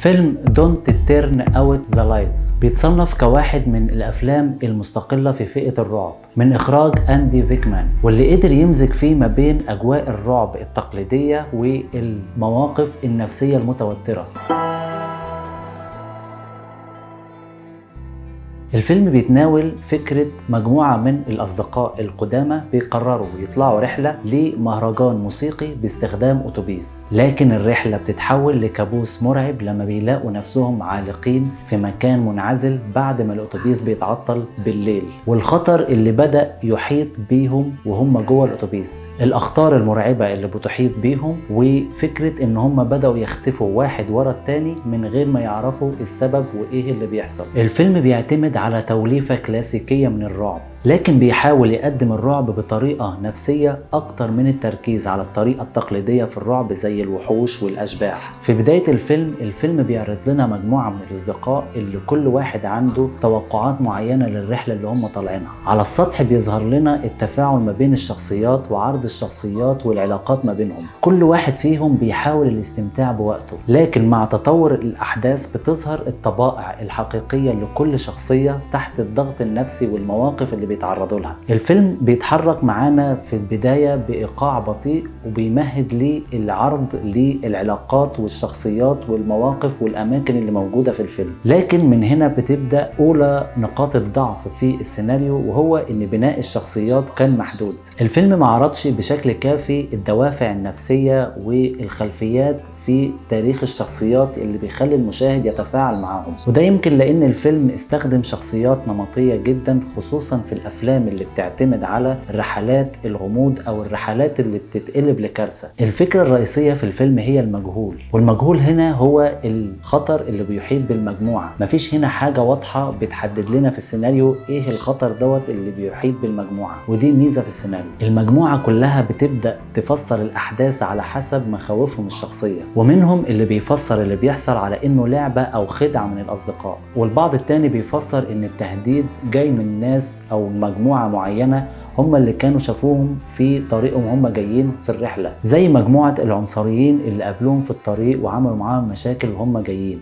فيلم Don't Turn Out the Lights بيتصنف كواحد من الأفلام المستقلة في فئة الرعب من إخراج أندي فيكمان، واللي قدر يمزج فيه ما بين أجواء الرعب التقليدية والمواقف النفسية المتوترة. الفيلم بيتناول فكرة مجموعة من الأصدقاء القدامى بيقرروا يطلعوا رحلة لمهرجان موسيقي باستخدام أتوبيس، لكن الرحلة بتتحول لكابوس مرعب لما بيلاقوا نفسهم عالقين في مكان منعزل بعد ما الأتوبيس بيتعطل بالليل، والخطر اللي بدأ يحيط بيهم وهم جوه الأتوبيس، الأخطار المرعبة اللي بتحيط بيهم، وفكرة إن هم بدأوا يختفوا واحد ورا التاني من غير ما يعرفوا السبب وإيه اللي بيحصل. الفيلم بيعتمد على توليفة كلاسيكية من الرعب، لكن بيحاول يقدم الرعب بطريقة نفسية أكتر من التركيز على الطريقة التقليدية في الرعب زي الوحوش والأشباح. في بداية الفيلم بيعرض لنا مجموعة من الأصدقاء اللي كل واحد عنده توقعات معينة للرحلة اللي هم طالعينها. على السطح بيظهر لنا التفاعل ما بين الشخصيات وعرض الشخصيات والعلاقات ما بينهم، كل واحد فيهم بيحاول الاستمتاع بوقته، لكن مع تطور الأحداث بتظهر الطبائع الحقيقية لكل شخصية تحت الضغط النفسي والمواقف اللي بيتعرضوا لها. الفيلم بيتحرك معانا في البداية بإيقاع بطيء وبيمهد للعرض للعلاقات والشخصيات والمواقف والأماكن اللي موجودة في الفيلم، لكن من هنا بتبدأ أولى نقاط الضعف في السيناريو، وهو إن بناء الشخصيات كان محدود. الفيلم ما عرضش بشكل كافي الدوافع النفسية والخلفيات في تاريخ الشخصيات اللي بيخلي المشاهد يتفاعل معهم، وده يمكن لأن الفيلم استخدم شخصيات نمطية جدا، خصوصا في الأفلام اللي بتعتمد على رحلات الغموض أو الرحلات اللي بتتقلب لكارثة. الفكرة الرئيسية في الفيلم هي المجهول، والمجهول هنا هو الخطر اللي بيحيط بالمجموعة. مفيش هنا حاجة واضحة بتحدد لنا في السيناريو إيه الخطر دوت اللي بيحيط بالمجموعة، ودي ميزة في السيناريو. المجموعة كلها بتبدأ تفسر الأحداث على حسب مخاوفهم الشخصية، ومنهم اللي بيفسر اللي بيحصل على إنه لعبة أو خدعة من الأصدقاء، والبعض التاني بيفسر إن التهديد جاي من ناس أو مجموعة معينة هم اللي كانوا شافوهم في طريقهم هم جايين في الرحلة، زي مجموعة العنصريين اللي قابلوهم في الطريق وعملوا معاهم مشاكل وهم جايين.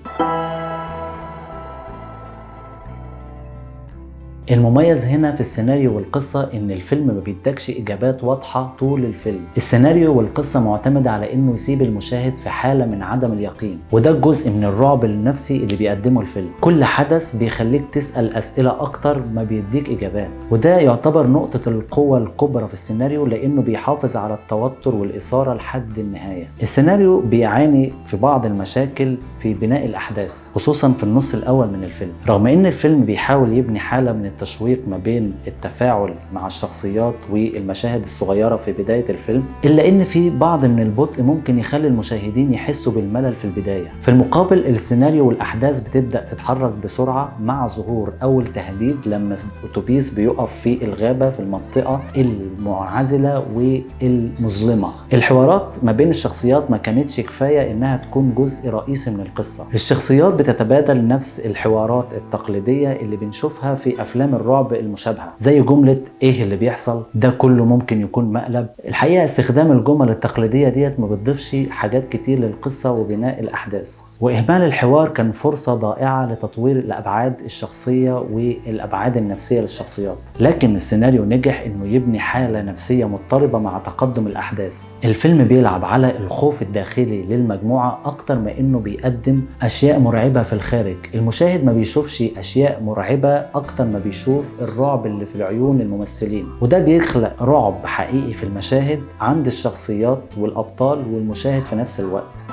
المميز هنا في السيناريو والقصة إن الفيلم ما بيدكش إجابات واضحة طول الفيلم. السيناريو والقصة معتمدة على إنه يسيب المشاهد في حالة من عدم اليقين، وده جزء من الرعب النفسي اللي بيقدمه الفيلم. كل حدث بيخليك تسأل أسئلة أكتر ما بيديك إجابات، وده يعتبر نقطة القوة الكبرى في السيناريو، لأنه بيحافظ على التوتر والإثارة لحد النهاية. السيناريو بيعاني في بعض المشاكل في بناء الأحداث، خصوصا في النص الأول من الفيلم، رغم إن الفيلم بيحاول يبني حالة من التشويق ما بين التفاعل مع الشخصيات والمشاهد الصغيرة في بداية الفيلم، إلا إن في بعض من البطء ممكن يخلي المشاهدين يحسوا بالملل في البداية. في المقابل السيناريو والأحداث بتبدأ تتحرك بسرعة مع ظهور أول تهديد لما الأتوبيس بيقف في الغابة في المنطقة المنعزلة والمظلمة. الحوارات ما بين الشخصيات ما كانتش كفاية إنها تكون جزء رئيسي من القصة. الشخصيات بتتبادل نفس الحوارات التقليدية اللي بنشوفها في أفلام الرعب المشابهة، زي جملة إيه اللي بيحصل؟ ده كله ممكن يكون مقلب. الحقيقة استخدام الجمل التقليدية ديت ما بتضيفش حاجات كتير للقصة وبناء الأحداث، وإهمال الحوار كان فرصة ضائعة لتطوير الأبعاد الشخصية والأبعاد النفسية للشخصيات. لكن السيناريو نجح إنه يبني حالة نفسية مضطربة مع تقدم الأحداث. الفيلم بيلعب على الخوف الداخلي للمجموعة أكتر ما إنه بيقدم أشياء مرعبة في الخارج. المشاهد ما بيشوفش أشياء مرعبة أكتر ما بيشوف الرعب اللي في العيون الممثلين، وده بيخلق رعب حقيقي في المشاهد عند الشخصيات والأبطال والمشاهد في نفس الوقت.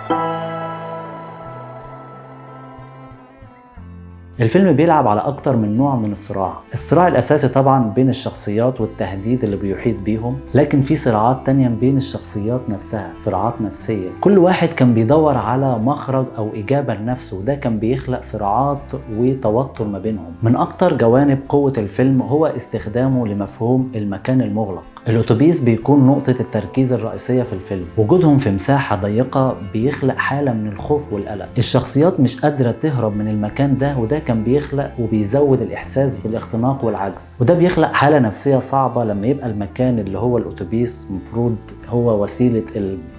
الفيلم بيلعب على أكتر من نوع من الصراع الأساسي طبعا بين الشخصيات والتهديد اللي بيحيط بيهم، لكن في صراعات تانية بين الشخصيات نفسها، صراعات نفسية. كل واحد كان بيدور على مخرج أو إجابة لنفسه، وده كان بيخلق صراعات وتوتر ما بينهم. من أكتر جوانب قوة الفيلم هو استخدامه لمفهوم المكان المغلق. الأتوبيس بيكون نقطة التركيز الرئيسية في الفيلم، وجودهم في مساحة ضيقة بيخلق حالة من الخوف والقلق. الشخصيات مش قادرة تهرب من المكان ده، وده كان بيخلق وبيزود الإحساس بالاختناق والعجز، وده بيخلق حالة نفسية صعبة لما يبقى المكان اللي هو الأتوبيس مفروض هو وسيلة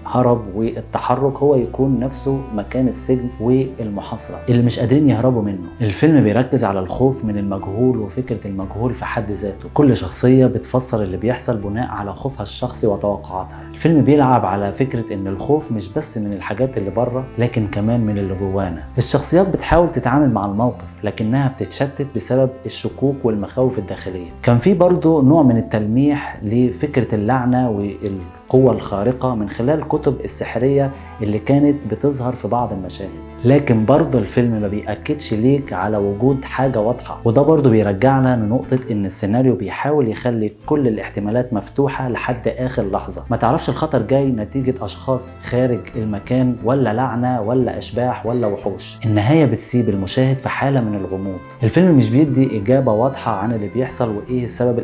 هرب والتحرك هو يكون نفسه مكان السجن والمحاصرة اللي مش قادرين يهربوا منه. الفيلم بيركز على الخوف من المجهول وفكرة المجهول في حد ذاته. كل شخصية بتفسر اللي بيحصل بناء على خوفها الشخصي وتوقعاتها. الفيلم بيلعب على فكرة ان الخوف مش بس من الحاجات اللي بره لكن كمان من اللي جوانا. الشخصيات بتحاول تتعامل مع الموقف لكنها بتتشتت بسبب الشكوك والمخاوف الداخلية. كان في برضو نوع من التلميح لفكرة اللعنة والقوة الخارقة من خلال الكتب السحرية اللي كانت بتظهر في بعض المشاهد، لكن برضو الفيلم ما بيأكدش ليك على وجود حاجة واضحة. وده برضو بيرجعنا لنقطة ان السيناريو بيحاول يخلي كل الاحتمالات مفتوحة لحد آخر لحظة. ما تعرفش الخطر جاي نتيجة أشخاص خارج المكان ولا لعنة ولا أشباح ولا وحوش. النهاية بتسيب المشاهد في حالة من الغموض. الفيلم مش بيدي إجابة واضحة عن اللي بيحصل وإيه السبب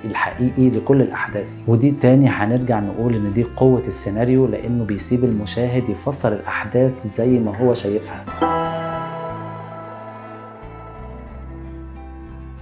الحقيقي لكل الأحداث، ودي تاني هنرجع نقول إن دي قوة السيناريو، لأنه بيسيب المشاهد يفسر الأحداث زي ما هو شايفها.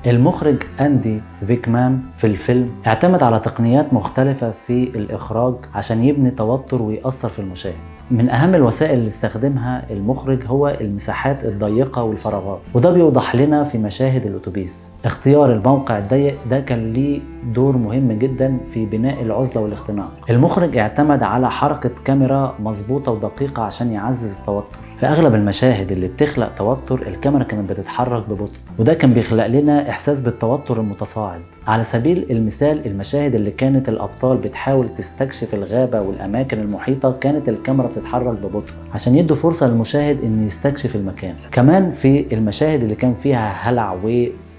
المخرج أندي فيكمان في الفيلم اعتمد على تقنيات مختلفة في الإخراج عشان يبني توتر ويأثر في المشاهد. من أهم الوسائل اللي استخدمها المخرج هو المساحات الضيقة والفراغات، وده بيوضح لنا في مشاهد الأتوبيس. اختيار الموقع الضيق ده كان ليه دور مهم جدا في بناء العزلة والاختناق. المخرج اعتمد على حركة كاميرا مظبوطة ودقيقة عشان يعزز التوتر. في أغلب المشاهد اللي بتخلق توتر الكاميرا كانت بتتحرك ببطء، وده كان بيخلق لنا إحساس بالتوتر المتصاعد. على سبيل المثال المشاهد اللي كانت الأبطال بتحاول تستكشف الغابة والأماكن المحيطة كانت الكاميرا بتتحرك ببطء عشان يدوا فرصة للمشاهد إنه يستكشف المكان. كمان في المشاهد اللي كان فيها هلع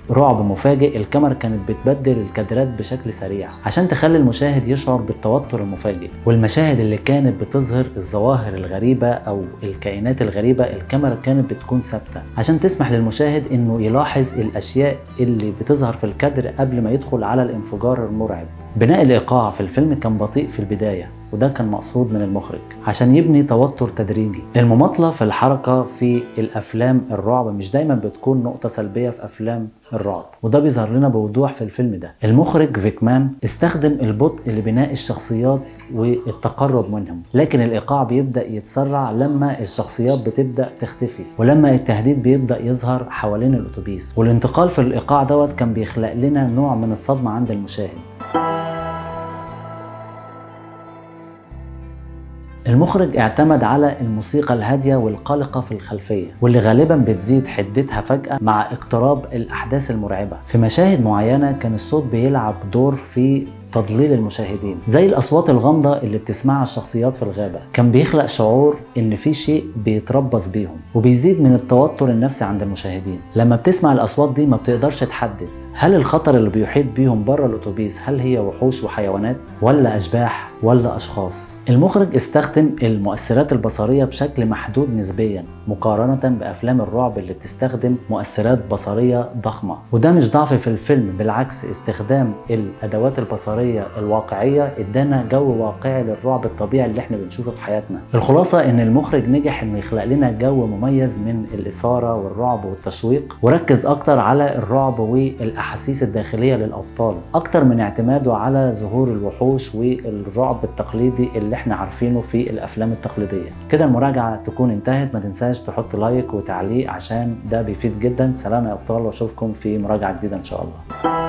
ورعب مفاجئ الكاميرا كانت بتبدل الكادرات بشكل سريع عشان تخلي المشاهد يشعر بالتوتر المفاجئ. والمشاهد اللي كانت بتظهر الظواهر الغريبة أو الكائنات الغريبة الكاميرا كانت بتكون ثابتة عشان تسمح للمشاهد إنه يلاحظ الأشياء اللي بتظهر في الكادر قبل ما يدخل على الانفجار المرعب. بناء الإيقاع في الفيلم كان بطيء في البداية، وده كان مقصود من المخرج عشان يبني توتر تدريجي. المماطلة في الحركة في الأفلام الرعب مش دايما بتكون نقطة سلبية في أفلام الرعب، وده بيظهر لنا بوضوح في الفيلم ده. المخرج فيكمان استخدم البطء لبناء الشخصيات والتقرب منهم، لكن الإيقاع بيبدأ يتسرع لما الشخصيات بتبدأ تختفي ولما التهديد بيبدأ يظهر حوالين الأتوبيس. والانتقال في الإيقاع دوت كان بيخلق لنا نوع من الصدمة عند المشاهد. المخرج اعتمد على الموسيقى الهادية والقلقة في الخلفية، واللي غالبا بتزيد حدتها فجأة مع اقتراب الأحداث المرعبة. في مشاهد معينة كان الصوت بيلعب دور في تضليل المشاهدين، زي الأصوات الغامضة اللي بتسمعها الشخصيات في الغابة. كان بيخلق شعور إن في شيء بيتربص بيهم، وبيزيد من التوتر النفسي عند المشاهدين. لما بتسمع الأصوات دي ما بتقدرش تحدد هل الخطر اللي بيحيط بيهم بره الأتوبيس هل هي وحوش وحيوانات ولا أشباح ولا أشخاص. المخرج استخدم المؤثرات البصرية بشكل محدود نسبيا مقارنة بأفلام الرعب اللي بتستخدم مؤثرات بصرية ضخمة، وده مش ضعف في الفيلم، بالعكس استخدام الأدوات البصرية الواقعية ادانا جو واقعي للرعب الطبيعي اللي احنا بنشوفه في حياتنا. الخلاصة ان المخرج نجح انه يخلق لنا جو مميز من الإثارة والرعب والتشويق، وركز اكتر على الرعب والأحاسيس الداخلية للأبطال اكتر من اعتماده على ظهور الوحوش والرعب التقليدي اللي احنا عارفينه في الأفلام التقليدية. كده المراجعة تكون انتهت، ما تنساش تحط لايك وتعليق عشان ده بيفيد جدا. سلام يا أبطال، واشوفكم في مراجعة جديدة ان شاء الله.